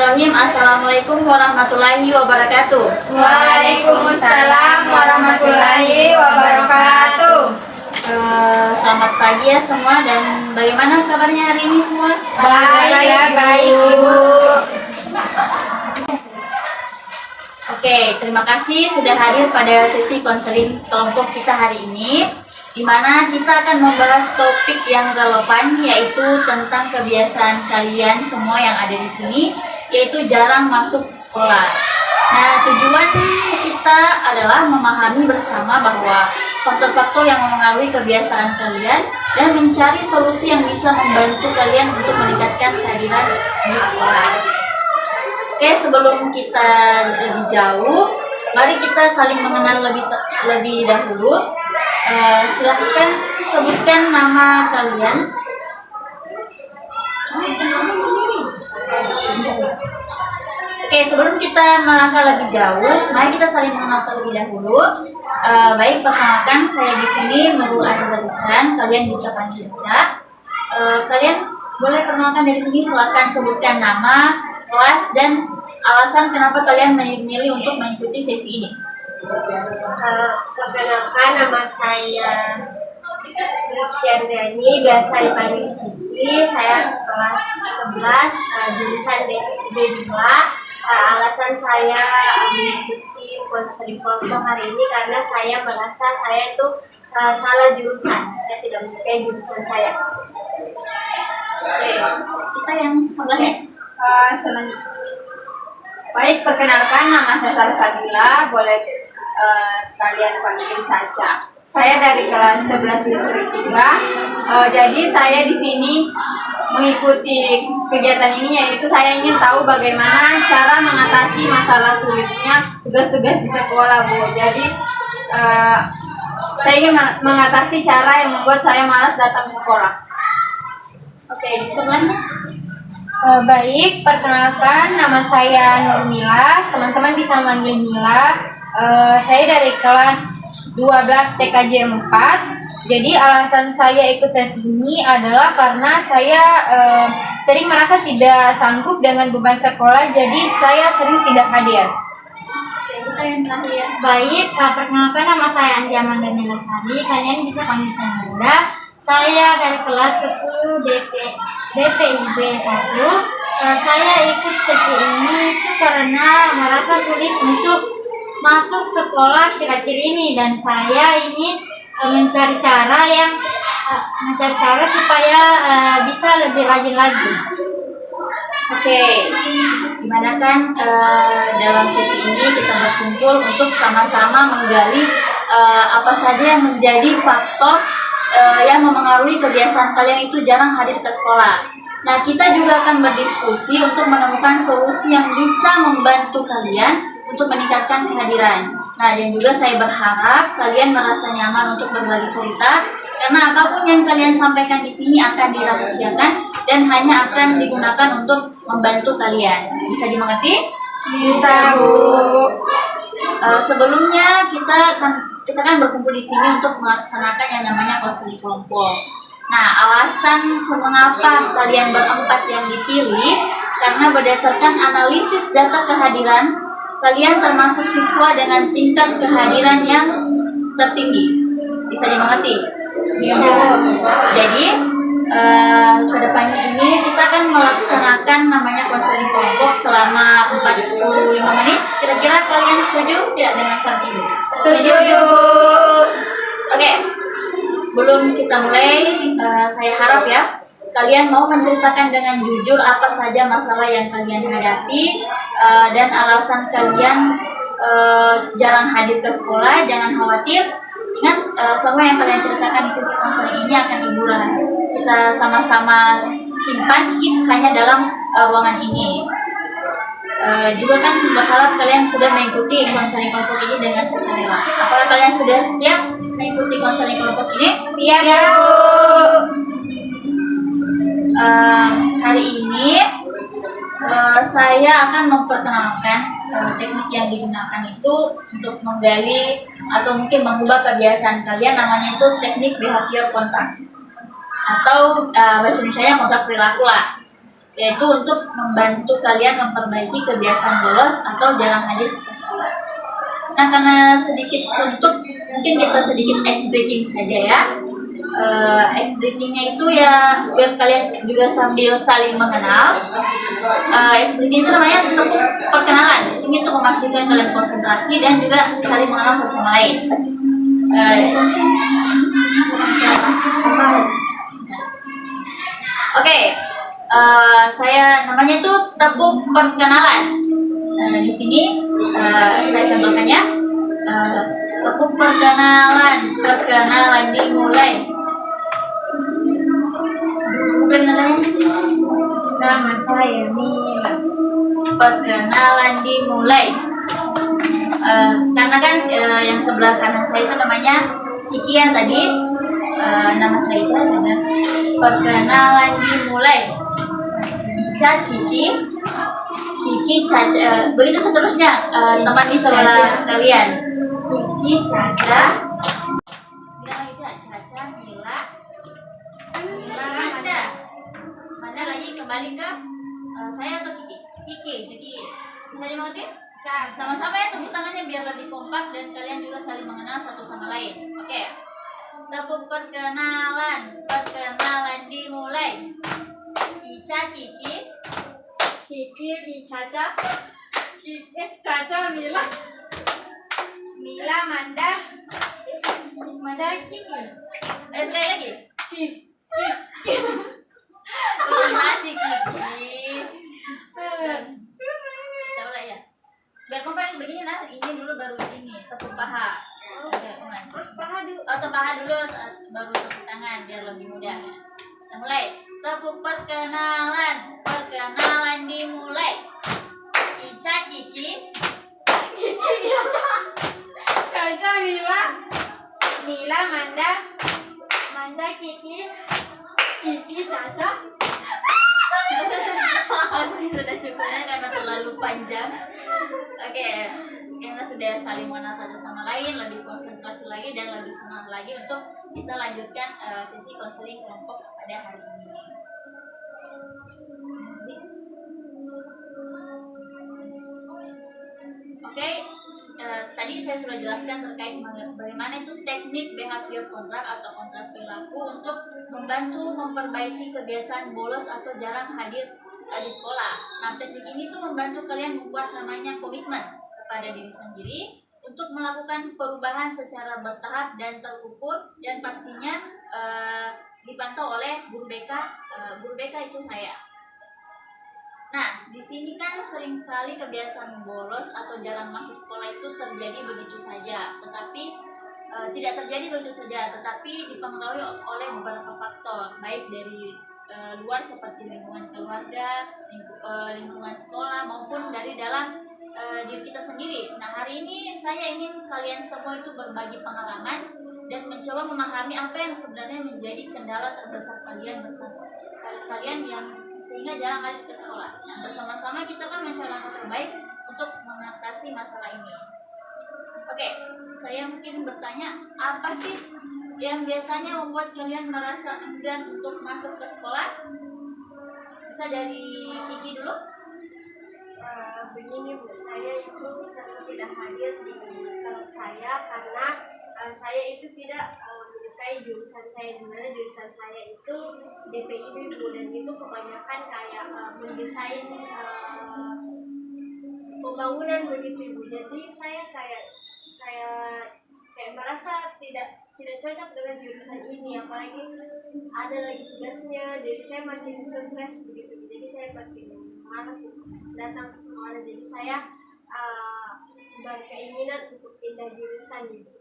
Bismillahirrahmanirrahim. Assalamualaikum warahmatullahi wabarakatuh. Waalaikumsalam warahmatullahi wabarakatuh. Selamat pagi ya semua, dan bagaimana kabarnya hari ini semua? Baik, Ibu. Oke, terima kasih sudah hadir pada sesi konseling kelompok kita hari ini, di mana kita akan membahas topik yang relevan, yaitu tentang kebiasaan kalian semua yang ada di sini, yaitu jarang masuk sekolah. Nah, tujuan kita adalah memahami bersama bahwa faktor-faktor yang mempengaruhi kebiasaan kalian dan mencari solusi yang bisa membantu kalian untuk meningkatkan kehadiran di sekolah. Oke, sebelum kita lebih jauh, mari kita saling mengenal lebih dahulu. Silahkan sebutkan nama kalian. Oke, sebelum kita melangkah lebih jauh, mari kita saling mengenal terlebih dahulu. Baik, perkenalkan, saya di sini Nurul Aziza Ruslan. Kalian bisa panggil Ca. Kalian boleh perkenalkan dari sini. Silakan sebutkan nama, kelas, dan alasan kenapa kalian memilih untuk mengikuti sesi ini. Perkenalkan, nama saya Kristiandani, biasa dipanggil Kiki. Saya kelas 11, jurusan D2. Alasan saya mengikuti konseling kelompok hari ini karena saya merasa saya itu salah jurusan. Saya tidak menyukai jurusan saya. Oke, kita yang sebelahnya. Selanjutnya. Baik, perkenalkan, nama saya Sabila. Boleh kalian panggil Caca. Saya dari kelas 11 Distrik 3. Jadi saya di sini mengikuti kegiatan ini, yaitu saya ingin tahu bagaimana cara mengatasi masalah sulitnya tugas-tugas di sekolah, Bu. Jadi saya ingin mengatasi cara yang membuat saya malas datang ke sekolah. Oke, di sebelahnya. Baik, perkenalkan, nama saya Nurmila. Teman-teman bisa manggil Mila. Saya dari kelas 12 TKJ 4. Jadi alasan saya ikut sesi ini adalah karena saya sering merasa tidak sanggup dengan beban sekolah, jadi saya sering tidak hadir. Oke, kita yang terakhir. Baik, perkenalkan, nama saya Andi Amanda Melasari. Kalian bisa panggil saya Nanda. Saya dari kelas 10 DPIB 1. Saya ikut sesi ini itu karena merasa sulit untuk masuk sekolah akhir-akhir ini, dan saya ingin mencari cara supaya bisa lebih rajin lagi. Oke, gimana kan dalam sesi ini kita berkumpul untuk sama-sama menggali apa saja yang menjadi faktor yang mempengaruhi kebiasaan kalian itu jarang hadir ke sekolah. Nah, kita juga akan berdiskusi untuk menemukan solusi yang bisa membantu kalian untuk meningkatkan kehadiran. Nah, dan juga saya berharap kalian merasa nyaman untuk berbagi cerita, karena apapun yang kalian sampaikan di sini akan dirahasiakan dan hanya akan digunakan untuk membantu kalian. Bisa dimengerti? Bisa, Bu. Sebelumnya kita kan berkumpul di sini untuk melaksanakan yang namanya konseling kelompok. Nah, alasan mengapa kalian berempat yang dipilih karena berdasarkan analisis data kehadiran, kalian termasuk siswa dengan tingkat kehadiran yang tertinggi. Bisa dimengerti? Bisa. Jadi kedepannya ini kita akan melaksanakan namanya konseling kelompok selama 45 menit. Kira-kira kalian setuju tidak dengan saat ini? Setuju, Bu. Oke, sebelum kita mulai, saya harap ya kalian mau menceritakan dengan jujur apa saja masalah yang kalian hadapi dan alasan kalian jarang hadir ke sekolah. Jangan khawatir, ingat semua yang kalian ceritakan di sesi konseling ini akan Ibu kita sama-sama simpan hanya dalam ruangan ini. Juga kan berharap kalian sudah mengikuti konseling kelompok ini dengan sukarela. Apakah kalian sudah siap mengikuti konseling kelompok ini? Siap, Bu. Hari ini saya akan memperkenalkan teknik yang digunakan itu untuk menggali atau mungkin mengubah kebiasaan kalian. Namanya itu teknik behavior kontak, atau bahasa Indonesia kontrak perilaku lah. yaitu untuk membantu kalian memperbaiki kebiasaan bolos atau jarang hadir ke sekolah. Nah, karena sedikit suntuk, mungkin kita sedikit ice breaking saja ya. Ice breakingnya itu ya biar kalian juga sambil saling mengenal. Ice breaking itu namanya tepuk perkenalan. Ini untuk memastikan kalian konsentrasi dan juga saling mengenal satu sama lain. Oke, saya namanya itu tepuk perkenalan. Di sini saya contohkannya. Tepuk perkenalan dimulai. Nama saya Mila. Perkenalan dimulai. Karena kan yang sebelah kanan saya itu namanya Kiki yang tadi. Nama saya Ica. Perkenalan dimulai. Ica, Kiki, Caca. Begitu seterusnya teman di sebelah kalian. Kiki, Caca. Caca, Mila, Manda. Manda lagi kembali ke saya atau Kiki? Kiki. Bisa dimengerti? Sama-sama ya tepuk tangannya biar lebih kompak dan kalian juga saling mengenal satu sama lain. Oke. Tepuk perkenalan dimulai. Ica, Kiki, Caca, Caca, Mila. Mila, Manda, Kiki. Sekali lagi. Konsentrasi Kiki. Tahu lah ya. Biar kompak begini nah, ini dulu baru ini tepuk paha. Tepuk paha dulu baru tepuk tangan biar lebih mudah. Kita mulai. Tepuk perkenalan dimulai. Ica, Kiki, Caca, Mila, Manda, Kiki, Caca. Oke, sudah cukupnya karena terlalu panjang. Oke, kita sudah saling mengenal satu sama lain, lebih konsentrasi lagi dan lebih senang lagi untuk kita lanjutkan sesi konseling kelompok pada hari ini. Oke, tadi saya sudah jelaskan terkait bagaimana itu teknik behavior kontrak atau kontrak perilaku untuk membantu memperbaiki kebiasaan bolos atau jarang hadir di sekolah. Nah, teknik ini tuh membantu kalian membuat namanya komitmen kepada diri sendiri untuk melakukan perubahan secara bertahap dan terukur dan pastinya dipantau oleh guru BK. Guru BK itu saya. Nah, di sini kan sering sekali kebiasaan bolos atau jarang masuk sekolah itu terjadi begitu saja, tetapi tidak terjadi begitu saja, tetapi dipengaruhi oleh beberapa faktor, baik dari luar seperti lingkungan keluarga, lingkungan sekolah maupun dari dalam diri kita sendiri. Nah, hari ini saya ingin kalian semua itu berbagi pengalaman dan mencoba memahami apa yang sebenarnya menjadi kendala terbesar kalian yang sehingga jarang hadir ke sekolah. Nah, bersama-sama kita kan mencari langkah terbaik untuk mengatasi masalah ini. Oke, saya mungkin bertanya, apa sih yang biasanya membuat kalian merasa enggan untuk masuk ke sekolah? Bisa dari Kiki dulu? Begini Bu, saya itu sering tidak hadir di kelas saya karena saya itu tidak menyukai jurusan saya, di mana jurusan saya itu DPIB Bu, dan itu kebanyakan kayak mendesain pembangunan begitu Ibu. Jadi saya kayak merasa tidak cocok dengan jurusan ini, apalagi ada lagi tugasnya, jadi saya makin stres begitu. Jadi saya makin malas untuk datang ke sekolah, jadi saya berkeinginan untuk pindah jurusan gitu.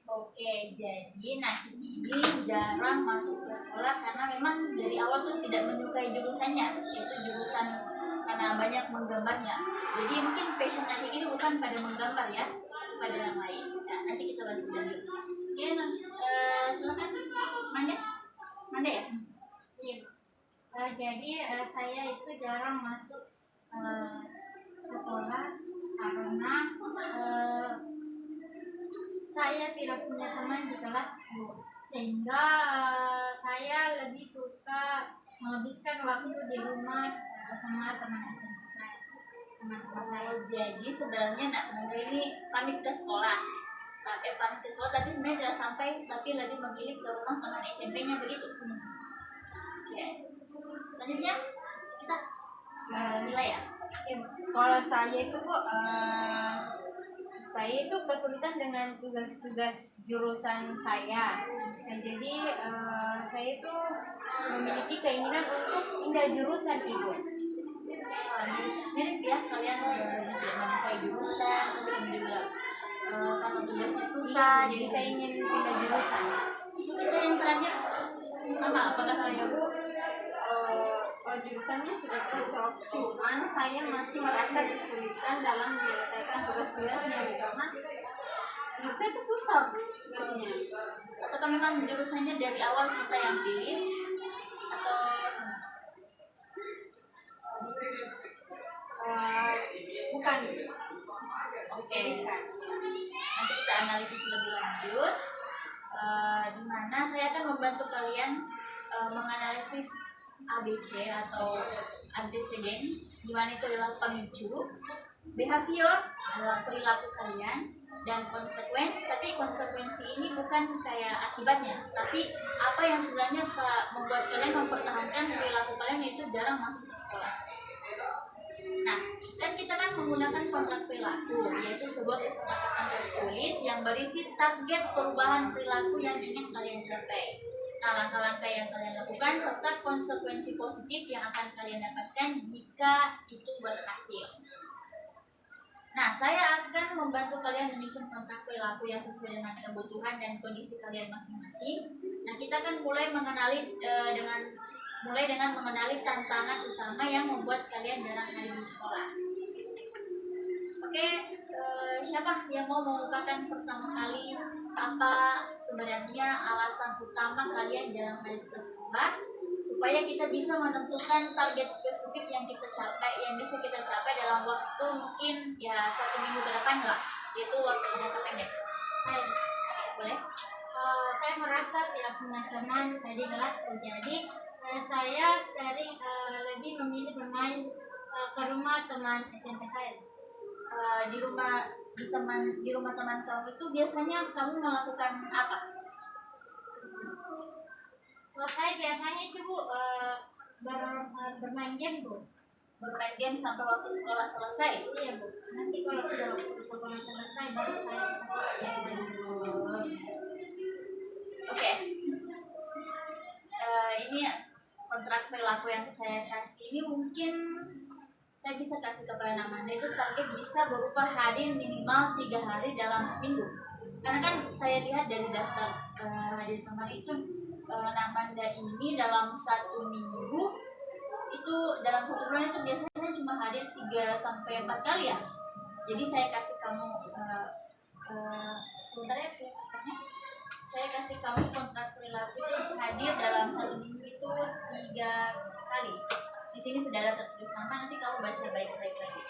Oke, jadi Kiki ini jarang masuk ke sekolah karena memang dari awal tuh tidak menyukai jurusannya, yaitu jurusan karena banyak menggambarnya. Jadi mungkin passion Kiki ini bukan pada menggambar ya, pada yang lain. Nah, nanti kita bahas lebih lanjut. Oke, silakan Manda ya. Iya. Jadi saya itu jarang masuk sekolah karena saya tidak punya teman di kelas Bu, sehingga saya lebih suka menghabiskan waktu di rumah bersama teman SMP saya, teman-teman saya. Jadi sebenarnya nak Nanda ini pamit ke sekolah, pamit ke sekolah tapi sebenarnya tidak sampai, tapi lebih memilih ke rumah teman SMP-nya begitu. Oke. Selanjutnya kita nilai ya. Ya, kalau saya itu kok saya itu kesulitan dengan tugas-tugas jurusan saya. Dan jadi saya itu memiliki keinginan untuk pindah jurusan Ibu. Mirip ya kalian tidak menyukai jurusan, kemudian juga karena tugasnya susah, Jadi saya ingin pindah jurusan. itu kita yang terakhir sama apakah Saya saya Bu, kalau jurusannya sudah cocok, cuman saya masih merasa kesulitan dalam menyelesaikan tugas-tugasnya Bu, karena menurut saya itu susah Bu, tugasnya. atau memang jurusannya dari awal kita yang pilih atau Bukan. oke. Bukan. Nanti kita analisis lebih lanjut, di mana saya akan membantu kalian menganalisis ABC atau antecedent, di mana itu adalah pemicu, behavior adalah perilaku kalian, dan konsekuensi. Tapi konsekuensi ini bukan kayak akibatnya, tapi apa yang sebenarnya membuat kalian mempertahankan perilaku kalian, yaitu jarang masuk ke sekolah. Nah, dan kita kan menggunakan kontrak perilaku, yaitu sebuah kesepakatan tertulis yang berisi target perubahan perilaku yang ingin kalian capai. Nah, langkah-langkah yang kalian lakukan serta konsekuensi positif yang akan kalian dapatkan jika itu berhasil. Nah, saya akan membantu kalian menyusun kontrak perilaku yang sesuai dengan kebutuhan dan kondisi kalian masing-masing. Nah, kita akan mulai dengan mengenali tantangan utama yang membuat kalian jarang hadir di sekolah. Oke, siapa yang mau mengungkapkan pertama kali apa sebenarnya alasan utama kalian jarang hadir ke sekolah, supaya kita bisa menentukan target spesifik yang bisa kita capai dalam waktu mungkin ya 1 minggu ke depan lah, yaitu waktu jangka pendek. Baik. Boleh? Saya merasa tidak punya teman di kelasku, jadi saya sering lebih memilih bermain ke rumah teman SMP saya. Di rumah teman kamu itu biasanya kamu melakukan apa? Kalau saya biasanya itu Bu bermain game Bu. Bermain game sampai waktu sekolah selesai. Iya Bu. Nanti kalau sudah waktu sekolah selesai baru saya bisa main. Oke. Ini kontrak perilaku yang saya kasih ini mungkin saya bisa kasih kepada Amanda, itu target bisa berupa hadir minimal 3 hari dalam seminggu. Karena kan saya lihat dari daftar hadir kemarin itu Amanda ini dalam 1 minggu itu dalam 1 bulan itu biasanya cuma hadir 3 sampai 4 kali ya. Jadi saya kasih kamu sebentar ya, saya kasih kamu kontrak perilaku itu hadir dalam 1 minggu itu 3 kali. Di sini sudah ada tertulis nama, nanti kamu baca baik-baik lagi.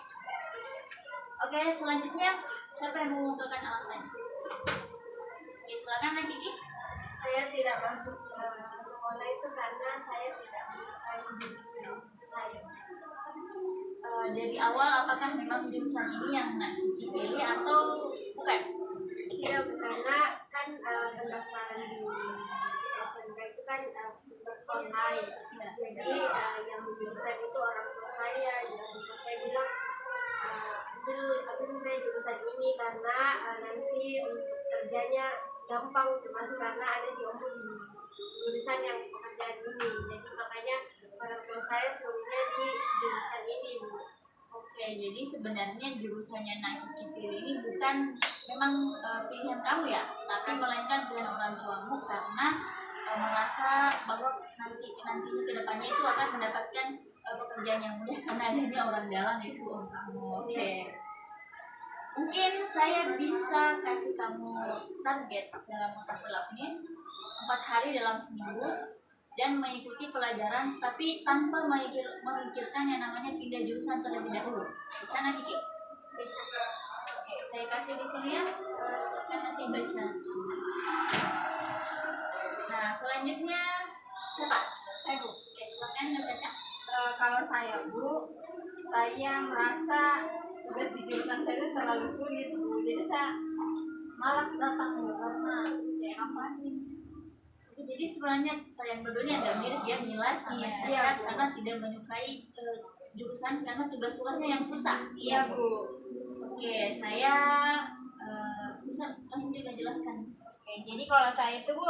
Oke, selanjutnya siapa yang mau mengungkapkan alasannya? Oke, silakan Nak Kiki. Saya tidak masuk sekolah itu karena saya tidak menyukai jurusan saya. Dari awal apakah memang jurusan ini yang Nak Kiki pilih atau bukan? Iya, karena kan pendaftaran di SMK itu kan online. Jadi yang menentukan itu orang tua saya. Dan orang tua saya bilang ambil saya jurusan ini karena nanti untuk kerjanya gampang, termasuk karena ada jomblo di jurusan yang pekerjaan ini. Jadi makanya orang tua saya suruhnya di jurusan ini Bu. Oke, jadi sebenarnya jurusannya Nak Kiki pilih ini bukan memang pilihan kamu ya, tapi melainkan pilihan orang tuamu karena merasa bahwa nantinya kedepannya itu akan mendapatkan pekerjaan yang mudah karena adanya orang dalam, yaitu om kamu. Oke. Mungkin saya bisa kasih kamu target dalam kontrak perilaku ini 4 hari dalam seminggu dan mengikuti pelajaran tapi tanpa memikirkan yang namanya pindah jurusan terlebih dahulu. Bisa Nak Kiki? Bisa. Oke, saya kasih di sini ya. Silakan nanti baca. Nah, selanjutnya siapa? Saya Bu. Oke, silakan Mbak Caca. Kalau saya Bu, saya merasa tugas di jurusan saya itu terlalu sulit Bu. Jadi saya malas datang Bu karena ya ngapain. Jadi sebenarnya kalian berdua ini agak mirip ya, Mila sama Iya. Caca, Iya, Bu. karena tidak menyukai jurusan karena tugas-tugasnya yang susah. Iya Bu. Oke, saya bisa langsung juga jelaskan. Oke, jadi kalau saya itu Bu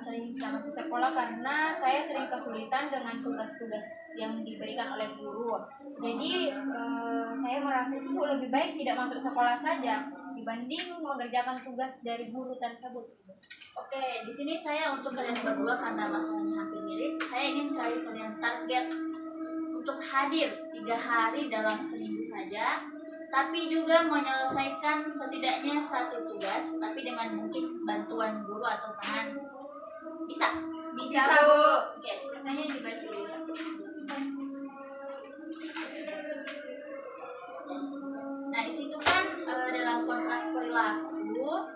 sering tidak masuk sekolah karena saya sering kesulitan dengan tugas-tugas yang diberikan oleh guru. Jadi saya merasa itu lebih baik tidak masuk sekolah saja dibanding mengerjakan tugas dari guru tersebut. Oke, di sini saya untuk kalian berdua karena masalahnya hampir mirip, saya ingin kalian target untuk hadir 3 hari dalam seminggu saja, tapi juga menyelesaikan setidaknya 1 tugas, tapi dengan mungkin bantuan guru atau teman. Bisa? Bisa Bu. Oke, ceritanya dibaca dulu. Nah, di situ kan dalam kontrak perilaku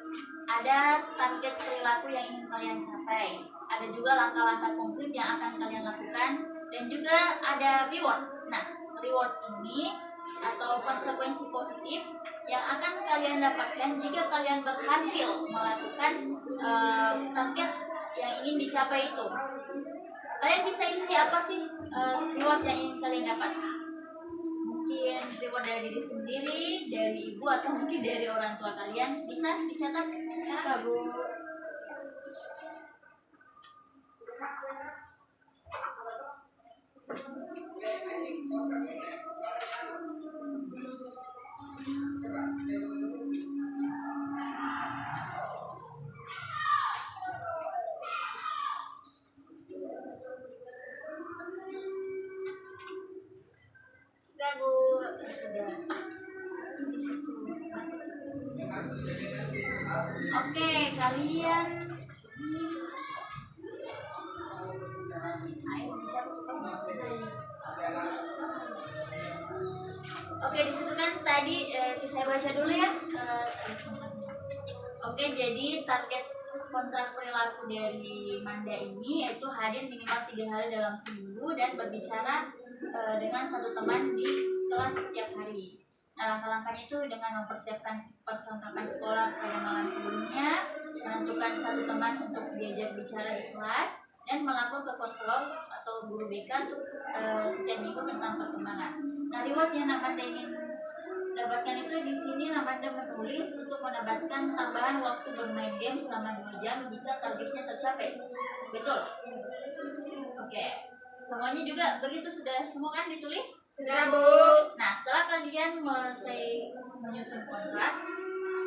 ada target perilaku yang ingin kalian capai. Ada juga langkah-langkah konkret yang akan kalian lakukan dan juga ada reward. Nah, reward ini atau konsekuensi positif yang akan kalian dapatkan jika kalian berhasil melakukan target yang ingin dicapai itu. Kalian bisa isi apa sih reward yang ingin kalian dapat? Mungkin reward dari diri sendiri, dari ibu, atau mungkin dari orang tua kalian. Bisa dicatat sekarang? Bisa Bu. Sudah Bu. Sudah. Oke, kalian ayo Oke, di situ kan tadi saya baca dulu ya. Oke, jadi target kontrak perilaku dari Manda ini yaitu hadir minimal 3 hari dalam seminggu dan berbicara dengan 1 teman di kelas setiap hari. Nah, langkah-langkahnya itu dengan mempersiapkan perlengkapan sekolah pada malam sebelumnya, menentukan 1 teman untuk diajak bicara di kelas, dan melapor ke konselor atau guru BK untuk setiap minggu tentang perkembangan. Nah, reward yang Namanda ingin dapatkan itu di sini Namanda menulis untuk mendapatkan tambahan waktu bermain game selama 2 jam jika targetnya tercapai. Betul? Oke. Semuanya juga begitu sudah semua kan ditulis? Sudah Bu. Nah, setelah kalian selesai menyusun kontrak,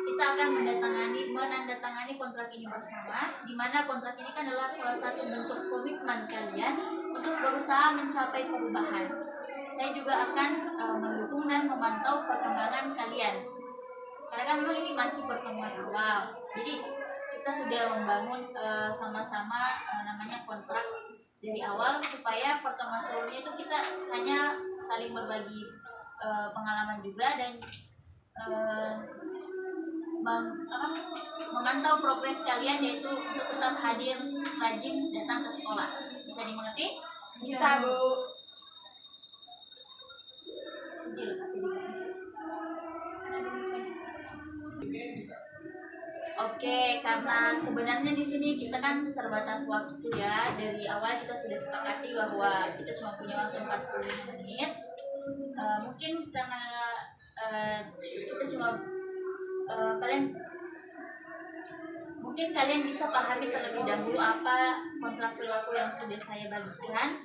kita akan menandatangani kontrak ini bersama, di mana kontrak ini kan adalah salah satu bentuk komitmen kalian untuk berusaha mencapai perubahan. Saya juga akan mendukung dan memantau perkembangan kalian. Karena kan memang ini masih pertemuan awal, jadi kita sudah membangun sama-sama namanya kontrak dari awal supaya pertemuan sebelumnya itu kita hanya saling berbagi pengalaman juga dan memantau progres kalian, yaitu untuk tetap hadir rajin datang ke sekolah. Bisa dimengerti? Bisa Bu. Oke, karena sebenarnya di sini kita kan terbatas waktu ya. Dari awal kita sudah sepakati bahwa kita cuma punya waktu 45 menit. Mungkin karena kita cuma kalian bisa pahami terlebih dahulu apa kontrak perilaku yang sudah saya bagikan.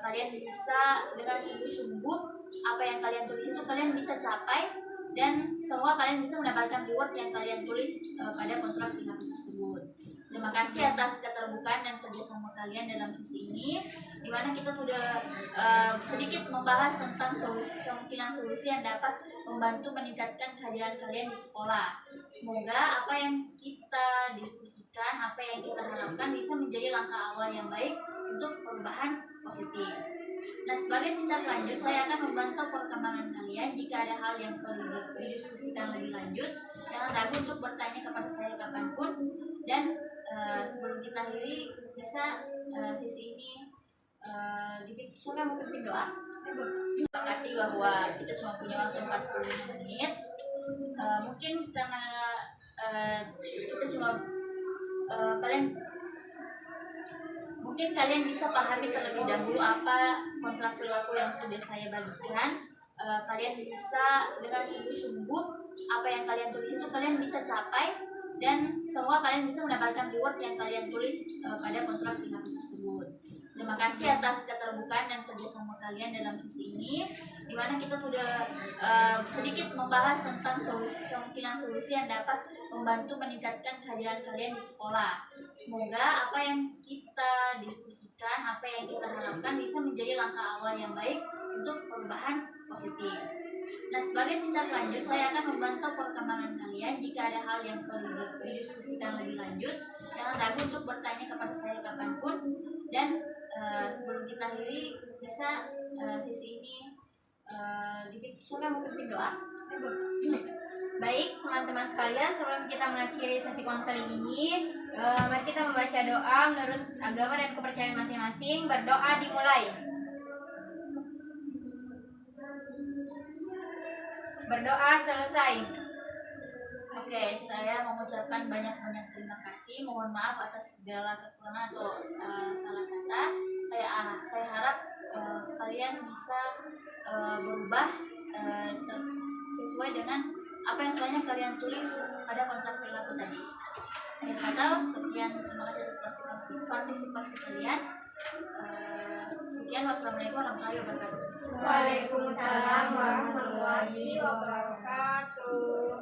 Kalian bisa dengan sungguh-sungguh apa yang kalian tulis itu kalian bisa capai, dan semua kalian bisa mendapatkan reward yang kalian tulis pada kontrak perilaku tersebut. Terima kasih atas keterbukaan dan kerjasama kalian dalam sesi ini, di mana kita sudah sedikit membahas tentang kemungkinan solusi yang dapat membantu meningkatkan kehadiran kalian di sekolah. Semoga apa yang kita diskusikan, apa yang kita harapkan bisa menjadi langkah awal yang baik untuk perubahan positif. Nah, sebagai tindak lanjut, saya akan memantau perkembangan kalian. Jika ada hal yang perlu didiskusikan lebih lanjut, jangan ragu untuk bertanya kepada saya kapanpun. Dan sebelum kita akhiri, bisa sesi ini Siapa yang mau pimpin doa? Sepakati bahwa kita cuma punya waktu 45 menit. Mungkin karena kita cuma kalian bisa pahami terlebih dahulu apa kontrak perilaku yang sudah saya bagikan. Kalian bisa dengan sungguh-sungguh apa yang kalian tulis itu kalian bisa capai, dan semua kalian bisa mendapatkan reward yang kalian tulis pada kontrak perilaku tersebut. Terima kasih atas keterbukaan dan kerjasama kalian dalam sesi ini, di mana kita sudah sedikit membahas tentang kemungkinan solusi yang dapat membantu meningkatkan kehadiran kalian di sekolah. Semoga apa yang kita diskusikan, apa yang kita harapkan bisa menjadi langkah awal yang baik untuk perubahan positif. Nah, sebagai tindak lanjut, saya akan memantau perkembangan kalian. Jika ada hal yang perlu didiskusikan lebih lanjut, jangan ragu untuk bertanya kepada saya kapanpun. Dan sebelum kita akhiri, bisa sesi ini siapa yang mau pimpin doa? Baik, teman-teman sekalian, sebelum kita mengakhiri sesi konseling ini, mari kita membaca doa menurut agama dan kepercayaan masing-masing. Berdoa dimulai. Berdoa selesai. Oke, saya mengucapkan banyak-banyak terima kasih. Mohon maaf atas segala kekurangan atau salah kata. Saya harap kalian bisa berubah sesuai dengan apa yang sebenarnya kalian tulis pada kontrak perilaku tadi. Akhir kata, sekian, terima kasih atas partisipasi kalian. Sekian, wassalamualaikum warahmatullahi wabarakatuh. Waalaikumsalam warahmatullahi wabarakatuh.